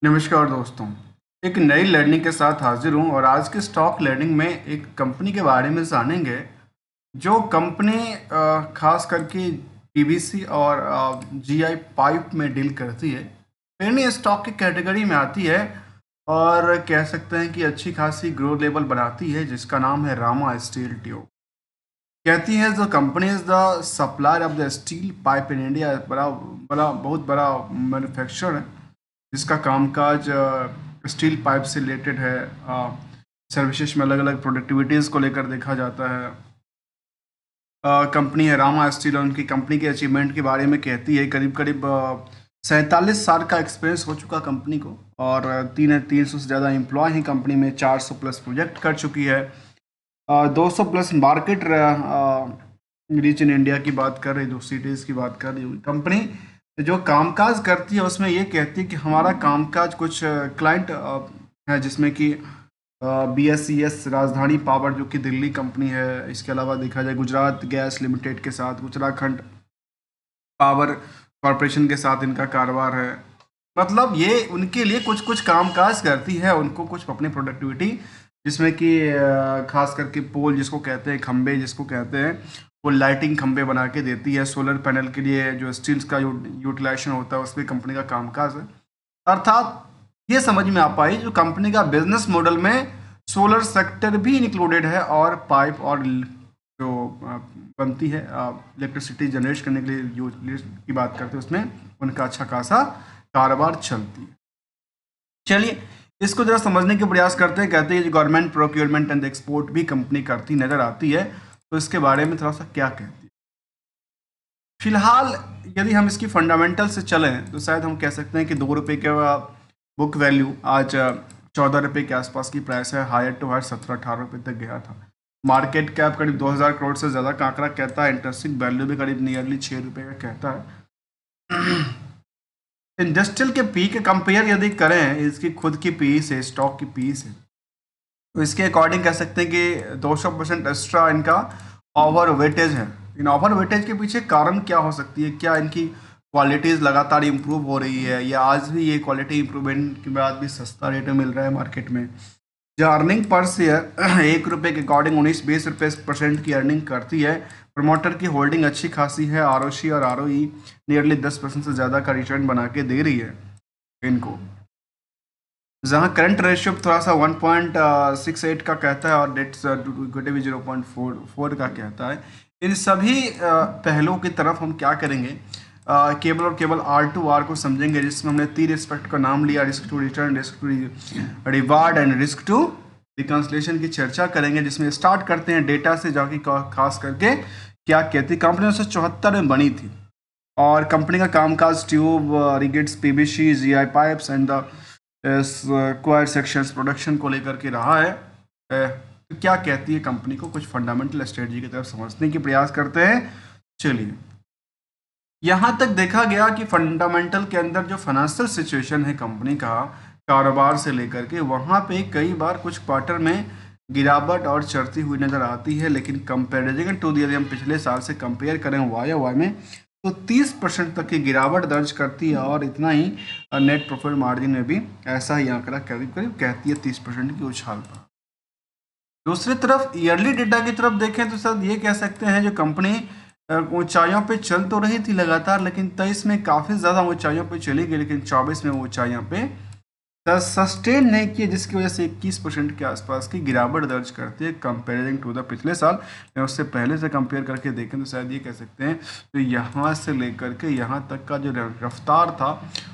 नमस्कार दोस्तों। एक नई लर्निंग के साथ हाजिर हूँ और आज के स्टॉक लर्निंग में एक कंपनी के बारे में जानेंगे जो कंपनी खास करके पीवीसी और जीआई पाइप में डील करती है। पेनी स्टॉक की कैटेगरी में आती है और कह सकते हैं कि अच्छी खासी ग्रोथ लेवल बनाती है, जिसका नाम है रामा स्टील ट्यूब। कहती है the company is the supplier of the steel pipe in India. बड़ा बड़ा बहुत बड़ा मैन्युफैक्चरर है जिसका कामकाज स्टील पाइप से रिलेटेड है। सर्विसेज में अलग अलग प्रोडक्टिविटीज़ को लेकर देखा जाता है। कंपनी है रामा स्टील और उनकी कंपनी के अचीवमेंट के बारे में कहती है। करीब करीब 47 साल का एक्सपीरियंस हो चुका कंपनी को और 300 से ज़्यादा एम्प्लॉय हैं कंपनी में। 400 प्लस प्रोजेक्ट कर चुकी है। 200 plus market reach in India की बात कर रही, 2 सिटीज़ की बात कर रही हुई कंपनी जो कामकाज करती है उसमें ये कहती है कि हमारा कामकाज कुछ क्लाइंट है, जिसमें कि BSES राजधानी पावर जो कि दिल्ली कंपनी है। इसके अलावा देखा जाए गुजरात गैस लिमिटेड के साथ, उत्तराखंड पावर कॉरपोरेशन के साथ इनका कारोबार है। मतलब ये उनके लिए कुछ कुछ कामकाज करती है, उनको कुछ अपनी प्रोडक्टिविटी, जिसमें कि खास करके पोल जिसको कहते हैं, खंबे जिसको कहते हैं, वो लाइटिंग खंबे बना के देती है। सोलर पैनल के लिए जो स्टील्स का यूटिलाइजेशन होता है उस पर कंपनी का कामकाज है। अर्थात ये समझ में आ पाई जो कंपनी का बिजनेस मॉडल में सोलर सेक्टर भी इंक्लूडेड है और पाइप और जो बनती है इलेक्ट्रिसिटी जनरेट करने के लिए यूटिलिटीज की बात करते हैं उसमें उनका अच्छा खासा कारोबार चलती है। चलिए इसको जरा समझने के प्रयास करते हैं। कहते हैं गवर्नमेंट प्रोक्योरमेंट एंड एक्सपोर्ट भी कंपनी करती नजर आती है, तो इसके बारे में थोड़ा सा क्या कहती है। फिलहाल यदि हम इसकी फंडामेंटल से चलें तो शायद हम कह सकते हैं कि 2 रुपये का बुक वैल्यू आज 14 रुपये के आसपास की प्राइस है। हायर टू हायर 17-18 रुपये तक गया था। मार्केट कैप करीब 2000 करोड़ से ज़्यादा का आंकड़ा कहता है। इंटरेस्टिंग वैल्यू भी करीब नियरली 6 रुपये का कहता है। इंडस्ट्रियल के पी के कंपेयर यदि करें इसकी खुद की पी से, स्टॉक की पी से, तो इसके अकॉर्डिंग कह सकते हैं कि 200% एक्स्ट्रा इनका ओवर वेटेज है। इन ओवर वेटेज के पीछे कारण क्या हो सकती है? क्या इनकी क्वालिटीज़ लगातार इंप्रूव हो रही है या आज भी ये क्वालिटी इंप्रूवमेंट के बाद भी सस्ता रेट में मिल रहा है मार्केट में? जो अर्निंग पर शेयर 1 रुपये के अकॉर्डिंग 19-20 रुपये % की अर्निंग करती है। प्रमोटर की होल्डिंग अच्छी खासी है। ROC और ROE नियरली 10% से ज़्यादा का रिटर्न बना के दे रही है इनको। जहाँ करंट रेशियो थोड़ा सा 1.68 का कहता है और डेट टू इक्विटी भी 0.44 का कहता है। इन सभी पहलुओं की तरफ हम क्या करेंगे, केवल और केवल R2R को समझेंगे, जिसमें हमने 3 एस्पेक्ट का नाम लिया: risk to return, risk to reward and risk to reconciliation की चर्चा करेंगे। जिसमें स्टार्ट करते हैं डेटा से, जाके खास करके क्या कहती कंपनी 1974 में बनी थी और कंपनी का कामकाज tube, rigids, PVC, GI pipes and the square sections production को लेकर के रहा है। तो क्या कहती है कंपनी को, कुछ फंडामेंटल स्ट्रेटजी की तरफ समझने की प्रयास करते हैं। चलिए यहाँ तक देखा गया कि फंडामेंटल के अंदर जो फाइनेंशियल सिचुएशन है कंपनी का, कारोबार से लेकर के, वहाँ पे कई बार कुछ क्वार्टर में गिरावट और चढ़ती हुई नज़र आती है। लेकिन कंपेरिजन टू यदि हम पिछले साल से कंपेयर करें YOY में, तो 30% तक की गिरावट दर्ज करती है और इतना ही नेट प्रॉफिट मार्जिन में भी ऐसा ही आंकड़ा करीब करीब कहती है 30% की उछाल पर। दूसरी तरफ ईयरली डेटा की तरफ देखें तो सर ये कह सकते हैं जो कंपनी ऊंचाइयों पे चल तो रही थी लगातार, लेकिन 23 में काफ़ी ज़्यादा ऊंचाइयों पे चली गई, लेकिन 24 में ऊंचाइयों पे सस्टेन नहीं किए, जिसकी वजह से 21% के आसपास की गिरावट दर्ज करती है कंपेयरिंग टू द पिछले साल। या उससे पहले से कंपेयर करके देखें तो शायद ये कह सकते हैं तो यहाँ से लेकर के यहाँ तक का जो रफ्तार था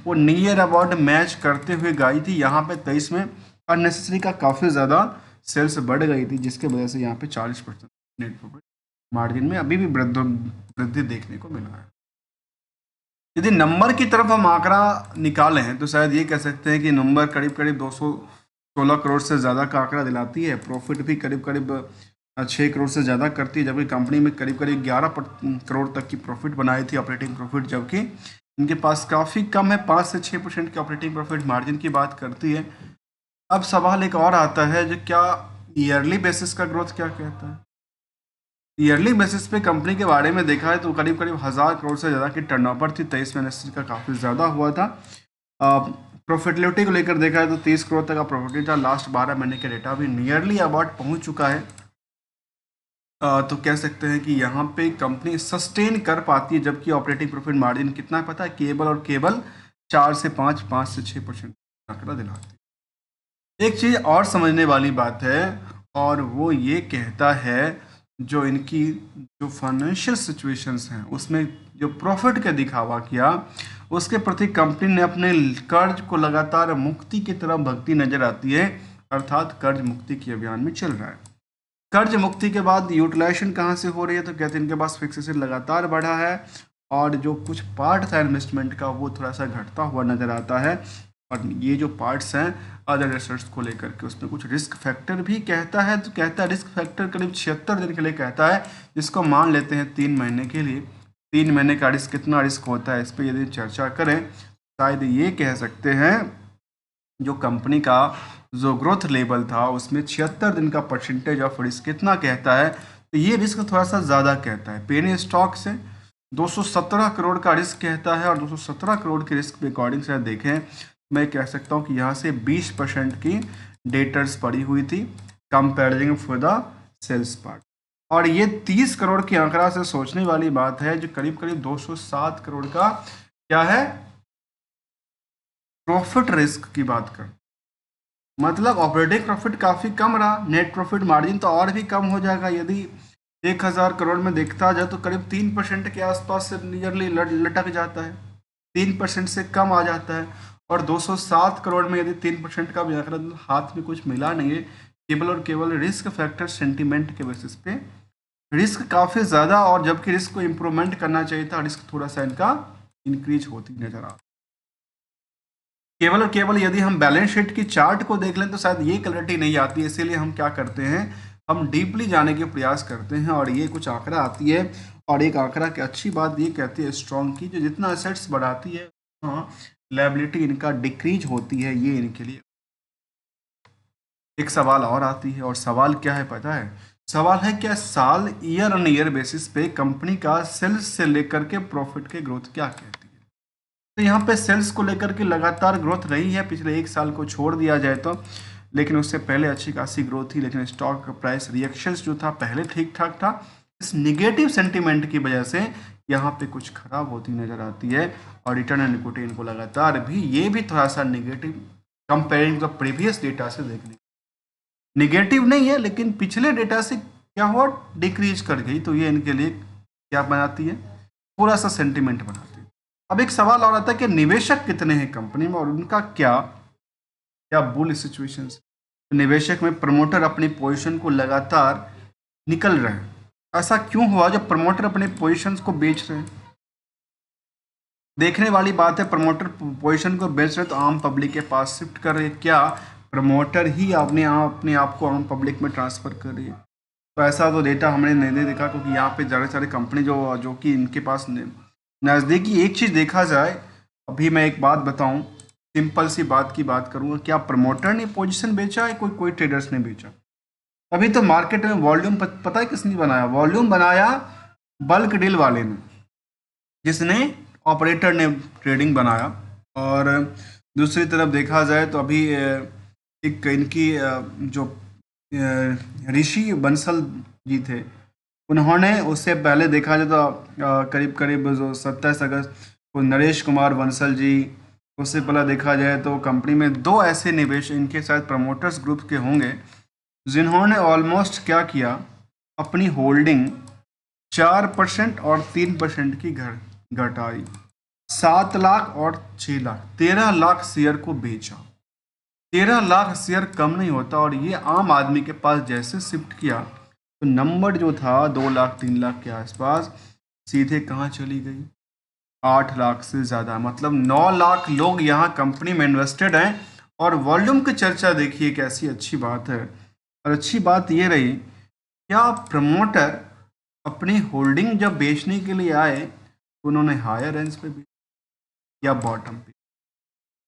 वो नियर अबाउट मैच करते हुए गई थी। यहाँ पे 23 में अननेसेसरी का काफ़ी ज़्यादा सेल्स बढ़ गई थी, जिसके वजह से यहाँ पे 40% नेट प्रॉफिट मार्जिन में अभी भी वृद्धि देखने को मिला है। यदि नंबर की तरफ हम आंकड़ा निकालें हैं तो शायद ये कह सकते हैं कि नंबर करीब करीब 216 करोड़ से ज़्यादा का आंकड़ा दिलाती है। प्रॉफिट भी करीब करीब 6 करोड़ से ज़्यादा करती है, जबकि कंपनी में करीब करीब 11 करोड़ तक की प्रॉफिट बनाई थी, ऑपरेटिंग प्रॉफिट, जबकि इनके पास काफ़ी कम है, 5 से 6% की ऑपरेटिंग प्रॉफिट मार्जिन की बात करती है। अब सवाल एक और आता है जो क्या ईयरली बेसिस का ग्रोथ क्या कहता है। ईयरली बेसिस पे कंपनी के बारे में देखा है तो करीब करीब 1000 करोड़ से ज़्यादा की टर्नओवर थी। 23 में इंडस्ट्री का काफ़ी ज़्यादा हुआ था। प्रॉफिटेबिलिटी को लेकर देखा है तो 30 करोड़ तक का प्रॉफिट था, लास्ट 12 महीने का डेटा भी नियरली अबाउट पहुंच चुका है। तो कह सकते हैं कि यहाँ पे कंपनी सस्टेन कर पाती है, जबकि ऑपरेटिंग प्रॉफिट मार्जिन कितना है पता है, केवल 4 से 5, 5 से 6% आंकड़ा दिलाती है। एक चीज़ और समझने वाली बात है, और वो ये कहता है जो इनकी जो फाइनेंशियल सिचुएशंस हैं उसमें जो प्रॉफिट का दिखावा किया, उसके प्रति कंपनी ने अपने कर्ज को लगातार मुक्ति की तरफ भगती नजर आती है, अर्थात कर्ज मुक्ति के अभियान में चल रहा है। कर्ज मुक्ति के बाद यूटिलाइजेशन कहाँ से हो रही है, तो कहते हैं इनके पास फिक्स एसेट लगातार बढ़ा है, और जो कुछ पार्ट था इन्वेस्टमेंट का वो थोड़ा सा घटता हुआ नजर आता है। और ये जो पार्ट्स हैं अदर एसेट्स को लेकर के, उसमें कुछ रिस्क फैक्टर भी कहता है, तो कहता है रिस्क फैक्टर करीब 76 दिन के लिए कहता है, जिसको मान लेते हैं 3 महीने के लिए। 3 महीने का रिस्क, कितना रिस्क होता है इस पर यदि चर्चा करें, शायद ये कह सकते हैं जो कंपनी का जो ग्रोथ लेवल था उसमें 76 दिन का परसेंटेज ऑफ रिस्क कितना कहता है, तो ये रिस्क थोड़ा सा ज़्यादा कहता है। पेनी स्टॉक से 217 करोड़ का रिस्क कहता है, और 217 करोड़ के रिस्क के अकॉर्डिंग से देखें, मैं कह सकता हूँ कि यहाँ से 20% की डेटर्स पड़ी हुई थी comparing for the sales part. और ये 30 करोड़ की आंकड़ा से सोचने वाली बात है, जो करीब करीब 207 करोड़ का क्या है, प्रॉफिट रिस्क की बात कर, मतलब ऑपरेटिंग प्रॉफिट काफ़ी कम रहा, नेट प्रॉफिट मार्जिन तो और भी कम हो जाएगा। यदि 1000 करोड़ में देखता जाए तो करीब 3% के आसपास से नियरली लटक जाता है, 3% से कम आ जाता है। और 207 करोड़ में यदि 3% का भी आंकड़ा, हाथ में कुछ मिला नहीं है, केवल और केवल रिस्क फैक्टर सेंटीमेंट के बेसिस पे रिस्क काफ़ी ज़्यादा, और जबकि रिस्क को इम्प्रूवमेंट करना चाहिए था, रिस्क थोड़ा सा इनका इंक्रीज होती नजर आ। केवल और केवल यदि हम बैलेंस शीट की चार्ट को देख लें तो शायद ये क्लैरिटी नहीं आती है, इसीलिए हम क्या करते हैं, हम डीपली जाने के प्रयास करते हैं, और ये कुछ आंकड़ा आती है। और एक आंकड़ा की अच्छी बात ये कहती है स्ट्रॉन्ग की, जो जितना एसेट्स बढ़ाती है हाँ लायबिलिटी इनका डिक्रीज होती है, ये इनके लिए। एक सवाल और आती है, और सवाल क्या है पता है, सवाल है क्या साल ईयर ऑन ईयर बेसिस पे कंपनी का सेल्स से लेकर के प्रॉफिट के ग्रोथ क्या कहती है। तो यहाँ पे सेल्स को लेकर के लगातार ग्रोथ रही है, पिछले 1 साल को छोड़ दिया जाए तो, लेकिन उससे पहले अच्छी खासी ग्रोथ थी, लेकिन स्टॉक प्राइस रिएक्शंस जो था पहले ठीक ठाक था। इस निगेटिव सेंटीमेंट की वजह से यहाँ पे कुछ खराब होती नजर आती है, और रिटर्न ऑन इक्विटी इनको लगातार भी ये भी थोड़ा सा negative comparing the previous data से देखने, निगेटिव नहीं है लेकिन पिछले डेटा से क्या हुआ, डिक्रीज कर गई, तो ये इनके लिए क्या बनाती है, पूरा सा सेंटीमेंट बनाती है। अब एक सवाल और आता है कि निवेशक कितने हैं कंपनी में, और उनका क्या क्या बुल सिचुएशन। निवेशक में प्रमोटर अपनी पोजीशन को लगातार निकल रहे हैं, ऐसा क्यों हुआ जब प्रमोटर अपने पोजीशन को बेच रहे हैं। देखने वाली बात है, प्रमोटर पोजीशन को बेच रहे तो आम पब्लिक के पास शिफ्ट कर रहे हैं, क्या प्रमोटर ही अपने आप को आम पब्लिक में ट्रांसफ़र कर रही है। तो ऐसा तो डेटा हमने नहीं देखा, क्योंकि यहाँ पे ज़्यादा सारे कंपनी जो कि इनके पास नज़दीकी। एक चीज़ देखा जाए, अभी मैं एक बात बताऊँ, सिंपल सी बात की बात करूँगा, क्या प्रमोटर ने पोजीशन बेचा है, कोई ट्रेडर्स ने बेचा। अभी तो मार्केट में वॉल्यूम पता है किसने बनाया, वॉल्यूम बनाया बल्क डील वाले ने, जिसने ऑपरेटर ने ट्रेडिंग बनाया। और दूसरी तरफ देखा जाए तो अभी एक इनकी जो ऋषि बंसल जी थे, उन्होंने उससे पहले देखा जाए तो करीब करीब जो 27 अगस्त को नरेश कुमार बंसल जी, उससे पहले देखा जाए तो कंपनी में 2 ऐसे निवेश इनके साथ प्रमोटर्स ग्रुप के होंगे, जिन्होंने ऑलमोस्ट क्या किया, अपनी होल्डिंग 4% और 3% की घटाई, 7 लाख और 6 लाख, 13 लाख शेयर को बेचा। 13 लाख शेयर कम नहीं होता, और ये आम आदमी के पास जैसे शिफ्ट किया तो नंबर जो था 2 लाख 3 लाख के आसपास, सीधे कहाँ चली गई, 8 लाख से ज़्यादा, मतलब 9 लाख लोग यहाँ कंपनी में इन्वेस्टेड हैं। और वॉल्यूम की चर्चा देखिए कैसी अच्छी बात है, और अच्छी बात ये रही, क्या प्रमोटर अपनी होल्डिंग जब बेचने के लिए आए तो उन्होंने हायर रेंज पे या बॉटम पे,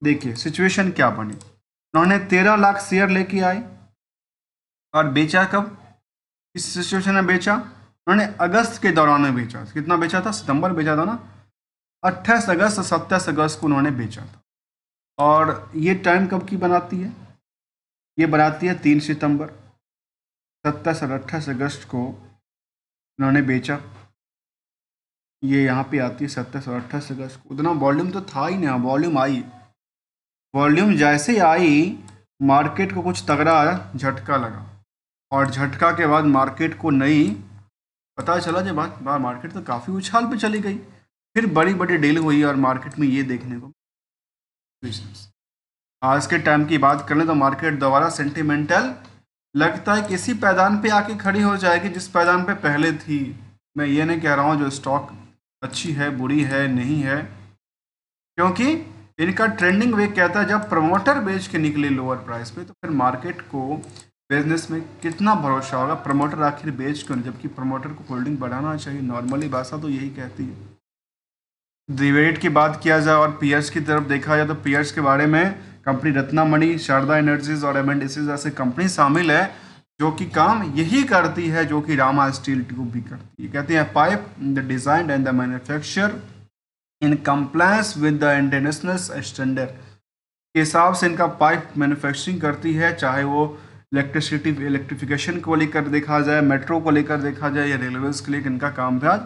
देखिए सिचुएशन क्या बनी। उन्होंने 13 लाख शेयर लेके आए, और बेचा कब, इस सिचुएशन में बेचा उन्होंने अगस्त के दौरान में बेचा। कितना बेचा था, सितंबर बेचा था ना, 28 अगस्त और 27 अगस्त को उन्होंने बेचा था। और ये टाइम कब की बनाती है? ये बनाती है 3 सितंबर। 27 और 28 अगस्त को उन्होंने बेचा। ये यहाँ पे आती है 27 और 28 अगस्त को। उतना वॉल्यूम तो था ही नहीं, वॉल्यूम आई। वॉल्यूम जैसे ही आई, मार्केट को कुछ तगड़ा झटका लगा, और झटका के बाद मार्केट को नई पता चला जब मार्केट तो काफ़ी उछाल पे चली गई। फिर बड़ी बड़ी डील हुई और मार्केट में ये देखने को बिजनेस। आज के टाइम की बात करें तो मार्केट दोबारा सेंटिमेंटल लगता है किसी पैदान पे आके खड़ी हो जाएगी जिस पैदान पे पहले थी। मैं ये नहीं कह रहा हूँ जो स्टॉक अच्छी है, बुरी है, नहीं है, क्योंकि इनका ट्रेंडिंग वे कहता है जब प्रमोटर बेच के निकले लोअर प्राइस पे तो फिर मार्केट को बिजनेस में कितना भरोसा होगा। प्रमोटर आखिर बेच क्यों, जबकि प्रमोटर को होल्डिंग बढ़ाना चाहिए। नॉर्मली भाषा तो यही कहती है। डिविडेंड की बात किया जाए और पीयर्स की तरफ देखा जाए तो पीयर्स के बारे में कंपनी रत्नामणि, शारदा एनर्जीज और एमएनडीसी जैसे कंपनी शामिल है जो कि काम यही करती है जो कि रामा स्टील ट्यूब भी करती है। कहते हैं pipe the design and the manufacture in compliance with the international standard के हिसाब से इनका पाइप मैन्युफैक्चरिंग करती है, चाहे वो इलेक्ट्रिफिकेशन को लेकर देखा जाए, मेट्रो को लेकर देखा जाए या रेलवेज के लिए इनका कामकाज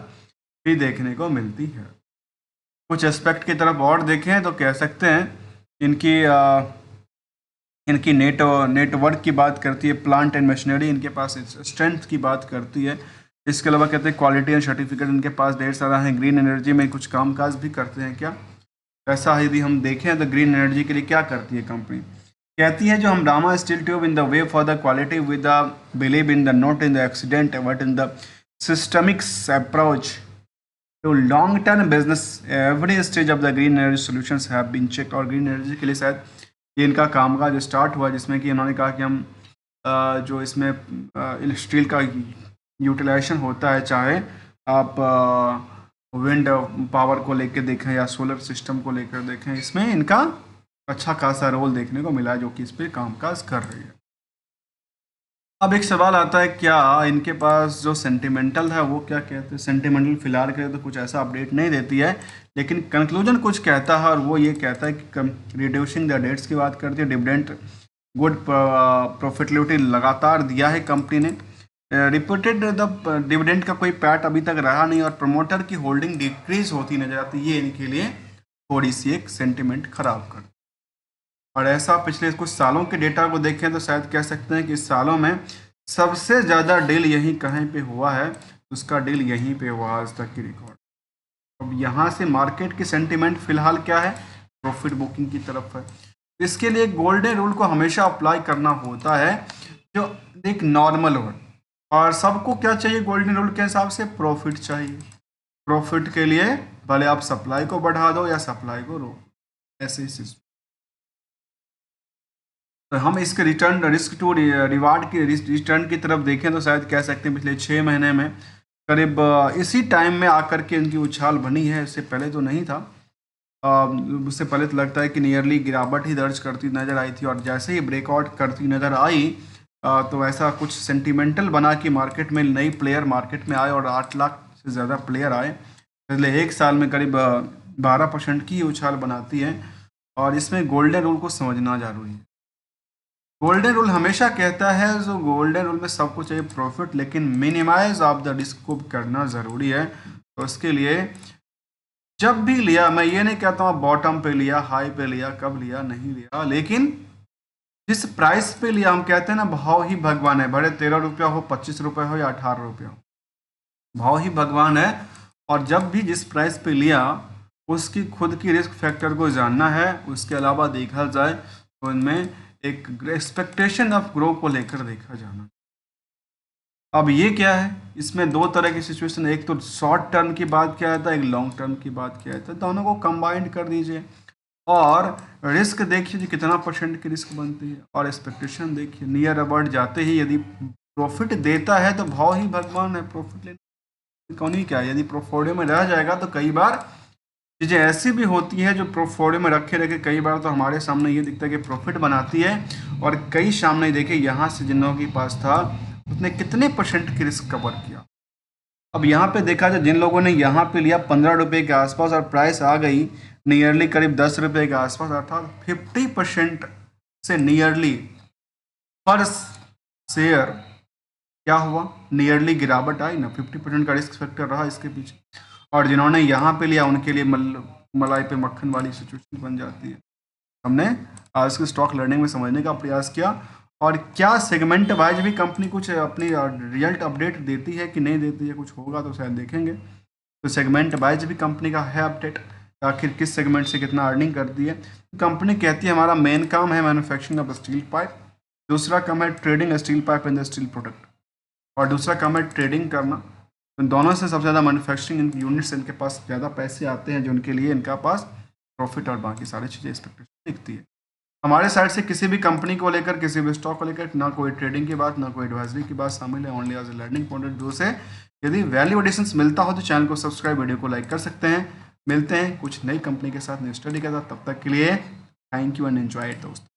भी देखने को मिलती है। कुछ एस्पेक्ट की तरफ और देखें तो कह सकते हैं इनकी नेटवर्क की बात करती है, प्लांट एंड मशीनरी इनके पास स्ट्रेंथ की बात करती है। इसके अलावा कहते हैं क्वालिटी एंड सर्टिफिकेट इनके पास ढेर सारा है। ग्रीन एनर्जी में कुछ कामकाज भी करते हैं क्या? ऐसा यदि हम देखें तो ग्रीन एनर्जी के लिए क्या करती है कंपनी? कहती है जो हम Rama steel tube in the way for the quality with the believe in the not in the accident but in the systemics approach to long term business every stage of the green energy solutions have been check. और green energy के लिए शायद ये इनका कामकाज start हुआ जिसमें कि उन्होंने कहा कि हम जो इसमें स्टील का यूटिलाइजेशन होता है, चाहे आप विंड पावर को लेकर देखें या सोलर सिस्टम को लेकर देखें, इसमें इनका अच्छा खासा रोल देखने को मिला है जो कि इस पर कामकाज कर रही है। अब एक सवाल आता है क्या इनके पास जो सेंटिमेंटल है वो क्या कहते हैं? सेंटिमेंटल फिलहाल के लिए तो कुछ ऐसा अपडेट नहीं देती है, लेकिन कंक्लूजन कुछ कहता है और वो ये कहता है कि रिड्यूसिंग द डेट्स की बात करती है। डिविडेंड गुड प्रॉफिटेबिलिटी लगातार दिया है कंपनी ने। रिपोर्टेड द डिविडेंड का कोई पैट अभी तक रहा नहीं और प्रमोटर की होल्डिंग डिक्रीज होती नजर आती है। ये इनके लिए थोड़ी सी एक सेंटिमेंट खराब कर। और ऐसा पिछले कुछ सालों के डेटा को देखें तो शायद कह सकते हैं कि इस सालों में सबसे ज़्यादा डील यहीं कहीं पे हुआ है, उसका डील यहीं पे हुआ आज तक की रिकॉर्ड। अब यहाँ से मार्केट की सेंटिमेंट फिलहाल क्या है? प्रॉफिट बुकिंग की तरफ है। इसके लिए गोल्डन रूल को हमेशा अप्लाई करना होता है जो एक नॉर्मल हो, और सबको क्या चाहिए गोल्डन रूल के हिसाब से? प्रॉफिट चाहिए। प्रॉफिट के लिए भले आप सप्लाई को बढ़ा दो या सप्लाई को रोक, ऐसे ही सिस्टम। तो हम इसके रिटर्न रिस्क टू रिवार्ड की रिटर्न की तरफ देखें तो शायद कह सकते हैं पिछले 6 महीने में करीब इसी टाइम में आकर के इनकी उछाल बनी है। इससे पहले तो नहीं था, उससे पहले तो लगता है कि नियरली गिरावट ही दर्ज करती नज़र आई थी, और जैसे ही ब्रेकआउट करती नज़र आई तो ऐसा कुछ सेंटिमेंटल बना कि मार्केट में नई प्लेयर मार्केट में आए और 8 लाख से ज़्यादा प्लेयर आए। पिछले 1 साल में करीब 12% की उछाल बनाती है, और इसमें गोल्डन रूल को समझना जरूरी है। गोल्डन रूल हमेशा कहता है जो गोल्डन रूल में सबको चाहिए प्रॉफिट, लेकिन मिनिमाइज ऑफ द रिस्क को करना ज़रूरी है। तो उसके लिए जब भी लिया, मैं ये नहीं कहता हूँ बॉटम पे लिया, हाई पे लिया, कब लिया, नहीं लिया, लेकिन जिस प्राइस पे लिया, हम कहते हैं ना भाव ही भगवान है, भले 13 रुपया हो, 25 रुपये हो या 18 रुपया हो, भाव ही भगवान है। और जब भी जिस प्राइस पे लिया उसकी खुद की रिस्क फैक्टर को जानना है। उसके अलावा देखा जाए तो इनमें एक एक्सपेक्टेशन ऑफ ग्रो को लेकर देखा जाना। अब ये क्या है, इसमें 2 तरह की सिचुएशन, एक तो शॉर्ट टर्म की बात किया जाता है, एक लॉन्ग टर्म की बात किया जाता है। दोनों को कंबाइंड कर दीजिए और रिस्क देखिए जी कितना % की रिस्क बनती है, और एक्सपेक्टेशन देखिए। नियर अबाउट जाते ही यदि प्रॉफिट देता है तो भाव ही भगवान है, प्रॉफिट लेना कौन ही क्या है। यदि पोर्टफोलियो में रह जाएगा तो कई बार चीज़ें ऐसी भी होती हैं जो पोर्टफोलियो में रखे रखे कई बार तो हमारे सामने ये दिखता है कि प्रॉफिट बनाती है, और कई सामने देखे यहाँ से जिन लोगों के पास था उसने कितने % की रिस्क कवर किया। अब यहाँ पे देखा जाए, जिन लोगों ने यहाँ पे लिया 15 रुपये के आसपास और प्राइस आ गई नियरली करीब 10 रुपये के आसपास, अर्थात 50% से नियरली पर शेयर क्या हुआ, नियरली गिरावट आई ना, 50% का रिस्क फैक्टर रहा इसके पीछे। और जिन्होंने यहाँ पे लिया उनके लिए मलाई पे मक्खन वाली सिचुएशन बन जाती है। हमने आज की स्टॉक लर्निंग में समझने का प्रयास किया, और क्या सेगमेंट वाइज भी कंपनी कुछ अपनी रिजल्ट अपडेट देती है कि नहीं देती है, कुछ होगा तो शायद देखेंगे। तो सेगमेंट वाइज भी कंपनी का है अपडेट, आखिर किस सेगमेंट से कितना अर्निंग करती है। कंपनी कहती है हमारा मेन काम है मैन्युफैक्चरिंग ऑफ स्टील पाइप, दूसरा काम है trading steel pipe and steel product, और दूसरा काम है ट्रेडिंग करना। इन दोनों से सबसे ज़्यादा मैन्युफैक्चरिंग यूनिट्स इनके पास ज़्यादा पैसे आते हैं, जो उनके लिए इनका पास प्रॉफिट और बाकी सारी चीज़ें एक्सपेक्टेशन दिखती है। हमारे साइड से किसी भी कंपनी को लेकर, किसी भी स्टॉक को लेकर ना कोई ट्रेडिंग की बात, ना कोई एडवाइजरी की बात शामिल है, only as a learning point of view से। यदि वैल्यू एडिशंस मिलता हो तो चैनल को सब्सक्राइब, वीडियो को लाइक कर सकते हैं। मिलते हैं कुछ नई कंपनी के साथ, नई स्टडी के साथ, तब तक के लिए thank you and enjoy it दोस्तों।